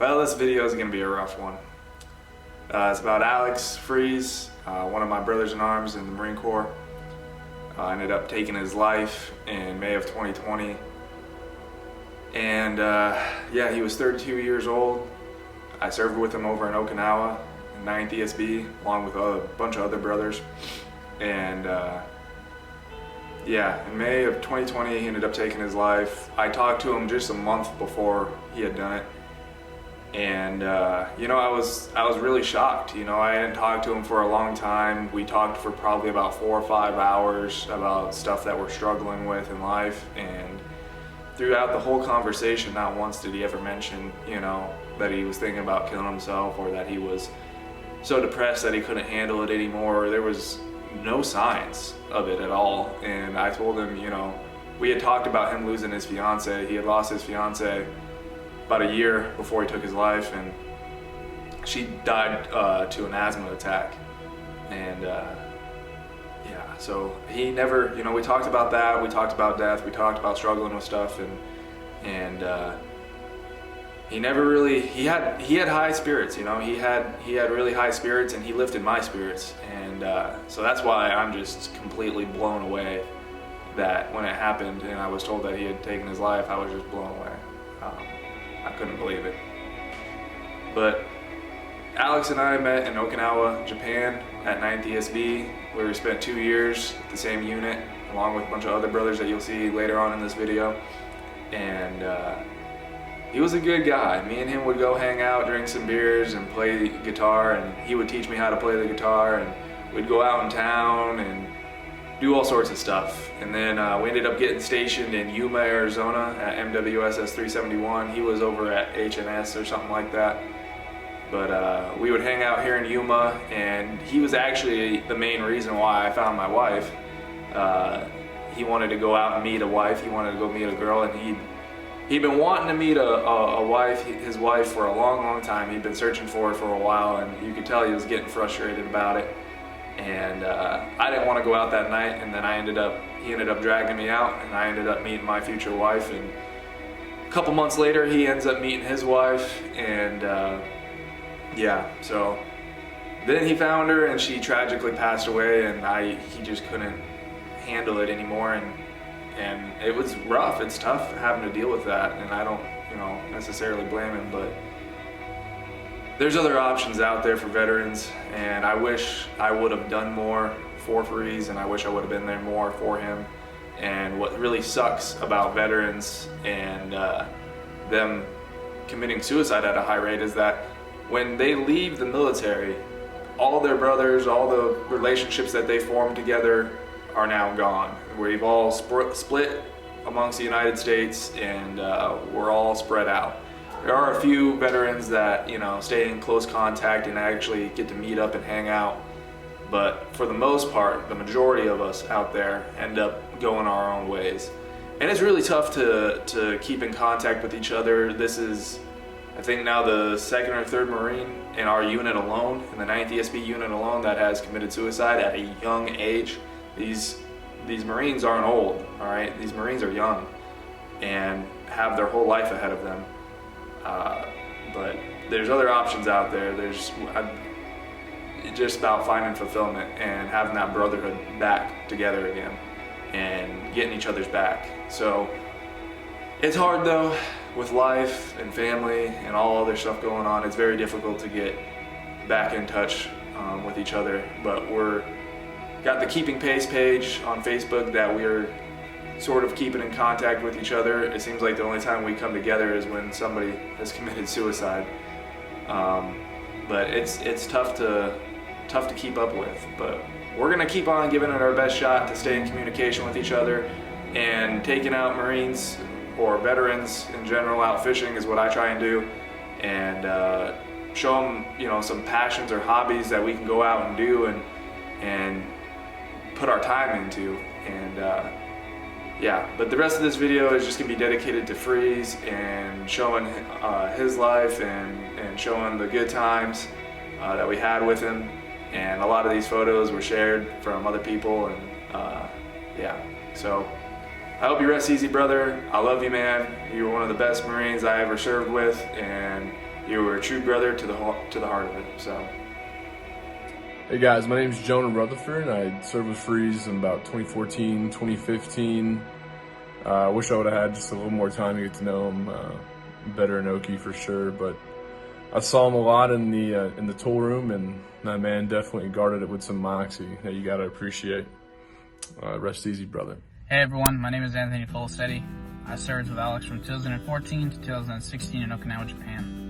Well, this video is going to be a rough one. It's about Alex Freeze, one of my brothers in arms in the Marine Corps. Ended up taking his life in May of 2020. And yeah, he was 32 years old. I served with him over in Okinawa in 9th ESB, along with a bunch of other brothers. And yeah, in May of 2020, he ended up taking his life. I talked to him just a month before he had done it. And you know, I was really shocked. You know, I hadn't talked to him for a long time. We talked for probably about 4 or 5 hours about stuff that we're struggling with in life. And throughout the whole conversation, not once did he ever mention, you know, that he was thinking about killing himself or that he was so depressed that he couldn't handle it anymore. There was no signs of it at all. And I told him, you know, we had talked about him losing his fiance. He had lost his fiance about a year before he took his life, and she died to an asthma attack. And yeah, so he never, you know, we talked about that, we talked about death, we talked about struggling with stuff, and he never really, he had high spirits, you know, he had really high spirits, and he lifted my spirits. And so that's why I'm just completely blown away that when it happened and I was told that he had taken his life, I was just blown away. I couldn't believe it. But Alex and I met in Okinawa, Japan at 9th ESB, where we spent 2 years at the same unit, along with a bunch of other brothers that you'll see later on in this video. And he was a good guy. Me and him would go hang out, drink some beers, and play guitar, and he would teach me how to play the guitar, and we'd go out in town and do all sorts of stuff. And then we ended up getting stationed in Yuma, Arizona at MWSS 371. He was over at HNS or something like that. But we would hang out here in Yuma, and he was actually the main reason why I found my wife. He wanted to go out and meet a wife. He wanted to go meet a girl, and he'd been wanting to meet a wife, his wife, for a long time. He'd been searching for her for a while, and you could tell he was getting frustrated about it. And I didn't want to go out that night, and then he ended up dragging me out, and I ended up meeting my future wife. And a couple months later, he ends up meeting his wife, and yeah, so then he found her, and she tragically passed away, and he just couldn't handle it anymore, and it was rough. It's tough having to deal with that, and I don't, you know, necessarily blame him, but there's other options out there for veterans, and I wish I would have done more for Freeze, and I wish I would have been there more for him. And what really sucks about veterans and them committing suicide at a high rate is that when they leave the military, all their brothers, all the relationships that they formed together are now gone. We've all split amongst the United States, and we're all spread out. There are a few veterans that, you know, stay in close contact and actually get to meet up and hang out. But for the most part, the majority of us out there end up going our own ways. And it's really tough to keep in contact with each other. This is, I think, now the 2nd or 3rd Marine in our unit alone, in the 9th ESB unit alone, that has committed suicide at a young age. These Marines aren't old, all right? These Marines are young and have their whole life ahead of them. But there's other options out there. It's just about finding fulfillment and having that brotherhood back together again and getting each other's back. So it's hard though, with life and family and all other stuff going on. It's very difficult to get back in touch with each other, but we're got the Keeping Pace page on Facebook that we're sort of keeping in contact with each other. It seems like the only time we come together is when somebody has committed suicide. But it's tough to keep up with. But we're gonna keep on giving it our best shot to stay in communication with each other, and taking out Marines or veterans in general out fishing is what I try and do, and show them, you know, some passions or hobbies that we can go out and do and put our time into. And yeah, but the rest of this video is just gonna be dedicated to Freeze and showing his life and showing the good times that we had with him. And a lot of these photos were shared from other people, and yeah, so I hope you rest easy, brother. I love you, man. You were one of the best Marines I ever served with, and You were a true brother to the heart of it. So. Hey guys, my name is Jonah Rutherford. I served with Freeze in about 2014, 2015. I wish I would have had just a little more time to get to know him better in Okie for sure, but I saw him a lot in the tool room, and that man definitely guarded it with some moxie that you gotta appreciate. Rest easy, brother. Hey everyone, my name is Anthony Fulistetti. I served with Alex from 2014 to 2016 in Okinawa, Japan.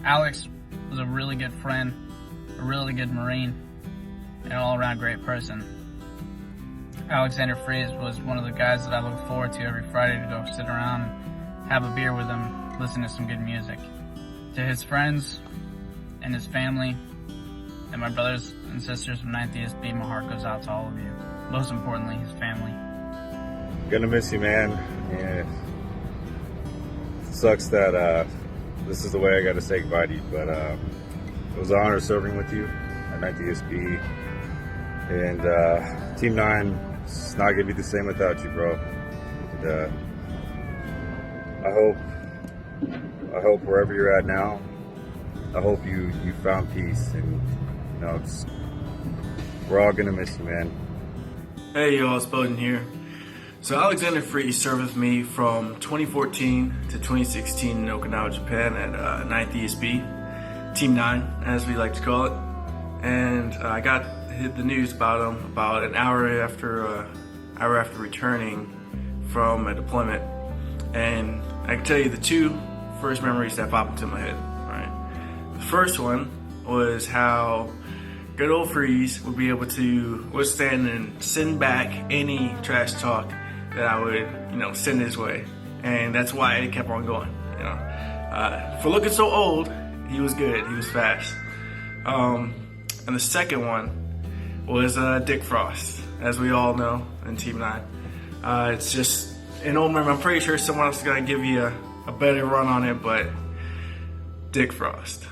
Alex was a really good friend, a really good Marine, and an all-around great person. Alexander Freeze was one of the guys that I look forward to every Friday to go sit around and have a beer with him, listen to some good music. To his friends and his family and my brothers and sisters from 9th ESB, my heart goes out to all of you. Most importantly, his family. Gonna miss you, man. Yeah. It sucks that this is the way I gotta say goodbye to you, but it was an honor serving with you at 9th ESB. And Team 9 is not gonna be the same without you, bro. And, I hope wherever you're at now, I hope you found peace, and we're all gonna miss you, man. Hey y'all, it's Bowden here. So Alexander Freeze served with me from 2014 to 2016 in Okinawa, Japan at 9th ESB, Team 9 as we like to call it. And I got hit the news about him about an hour after returning from a deployment. And I can tell you the two first memories that popped into my head. Right, the first one was how good old Freeze would be able to withstand and send back any trash talk that I would, send his way, and that's why it kept on going. For looking so old, he was good. He was fast. And the second one was Dick Frost, as we all know in Team 9. It's just an old memory. I'm pretty sure someone else is gonna give you a better run on it, but Dick Frost.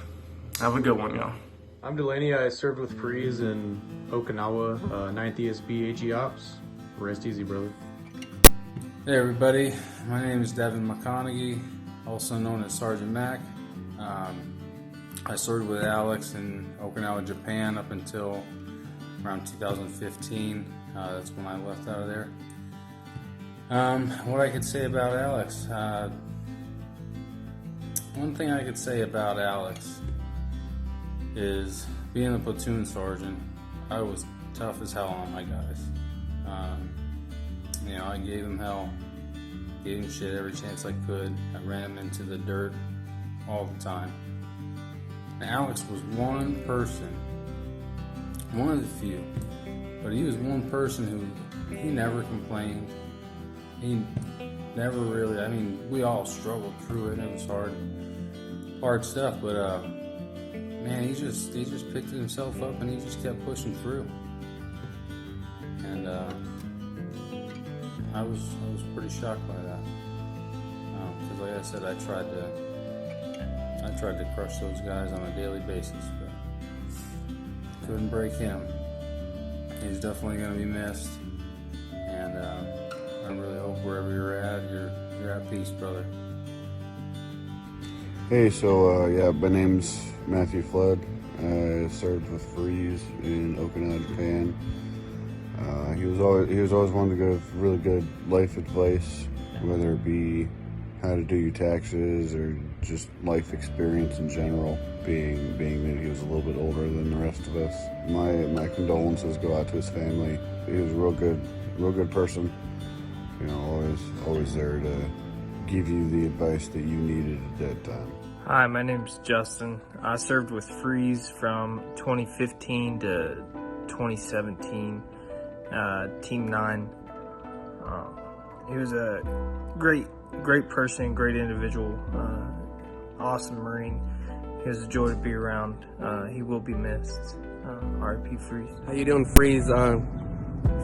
Have a good one, y'all. I'm Delaney. I served with Freeze in Okinawa, 9th ESB AG Ops. Rest easy, brother. Hey everybody, my name is Devin McConaughey, also known as Sergeant Mac. I served with Alex in Okinawa, Japan up until around 2015. That's when I left out of there. What I could say about Alex, one thing I could say about Alex is being a platoon sergeant, I was tough as hell on my guys. I gave him hell, gave him shit every chance I could. I ran him into the dirt all the time. And Alex was one person, one of the few, but he was one person who, he never complained. He never really, we all struggled through it. It was hard stuff, but man, he just picked himself up and he just kept pushing through. And I was pretty shocked by that. Because like I said, I tried to crush those guys on a daily basis, but couldn't break him. He's definitely going to be missed, and I really hope wherever you're at peace, brother. Hey, so my name's Matthew Flood. I served with Freeze in Okinawa, Japan. He was always one to give really good life advice, whether it be how to do your taxes or just life experience in general. Being that he was a little bit older than the rest of us, my condolences go out to his family. He was a real good person. Always there to give you the advice that you needed at that time. Hi, my name's Justin. I served with Freeze from 2015 to 2017, Team 9. He was a great person, great individual, awesome Marine. He was a joy to be around. He will be missed. R.I.P. Freeze. How you doing, Freeze?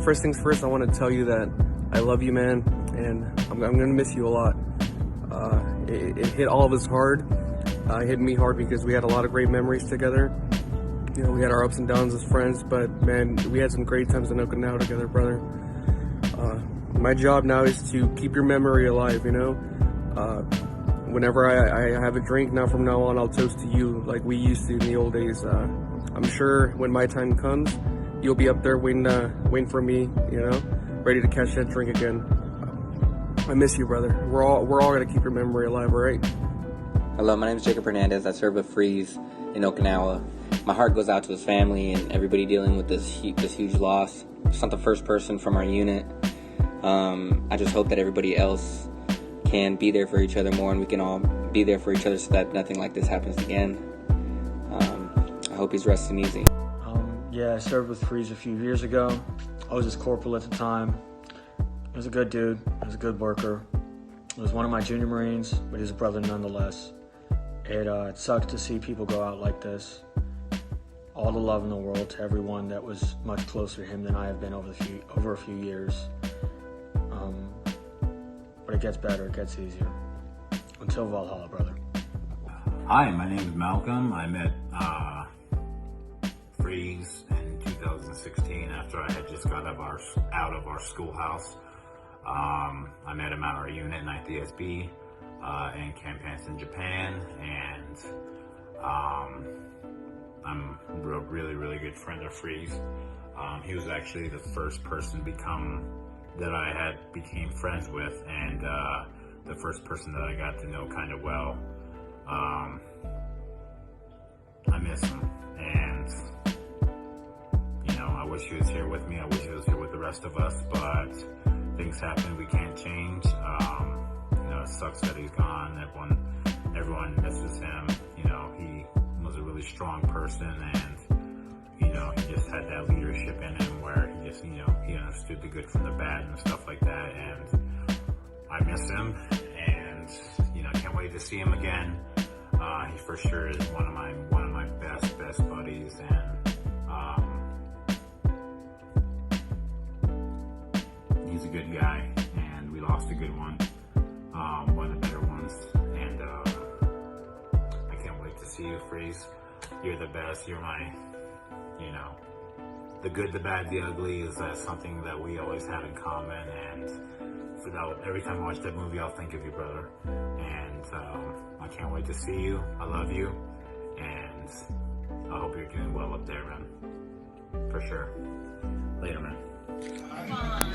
First things first, I want to tell you that I love you, man, and I'm going to miss you a lot. It hit all of us hard. It hit me hard because we had a lot of great memories together. We had our ups and downs as friends, but man, we had some great times in Okinawa together, brother. My job now is to keep your memory alive, whenever I have a drink now from now on, I'll toast to you like we used to in the old days. I'm sure when my time comes, you'll be up there waiting for me, you know, ready to catch that drink again. I miss you, brother. We're all gonna keep your memory alive, all right? Hello, my name is Jacob Hernandez. I serve with Freeze in Okinawa. My heart goes out to his family and everybody dealing with this huge loss. It's not the first person from our unit. I just hope that everybody else can be there for each other more, and we can all be there for each other so that nothing like this happens again. I hope he's resting easy. Yeah, I served with Freeze a few years ago. I was his corporal at the time. He was a good dude. He was a good worker. He was one of my junior Marines, but he's a brother nonetheless. It sucks to see people go out like this. All the love in the world to everyone that was much closer to him than I have been over a few years. But it gets better, it gets easier. Until Valhalla, brother. Hi, my name is Malcolm. I met Freeze in 2016 after I had just got out of our schoolhouse. I met him at our unit, 9th ESB, in Camp Hansen, Japan, and I'm a really good friend of Freeze. He was actually the first person that I became friends with, and the first person that I got to know kind of well. I miss him, and you know, I wish he was here with me. I wish he was here with the rest of us, but things happen we can't change. You know, it sucks that he's gone. Everyone misses him. You know, he was a really strong person, and you know, he just had that leadership in him where he just, you know, he understood the good from the bad and stuff like that. And I miss him, and you know, can't wait to see him again. He for sure is one of my best buddies, and he's a good guy, and we lost a good one of the better ones, and I can't wait to see you, Freeze. You're the best. You're my, you know, the good, the bad, the ugly is something that we always have in common, and every time I watch that movie, I'll think of you, brother, and I can't wait to see you. I love you, and I hope you're doing well up there, man, for sure. Later, man. Come on.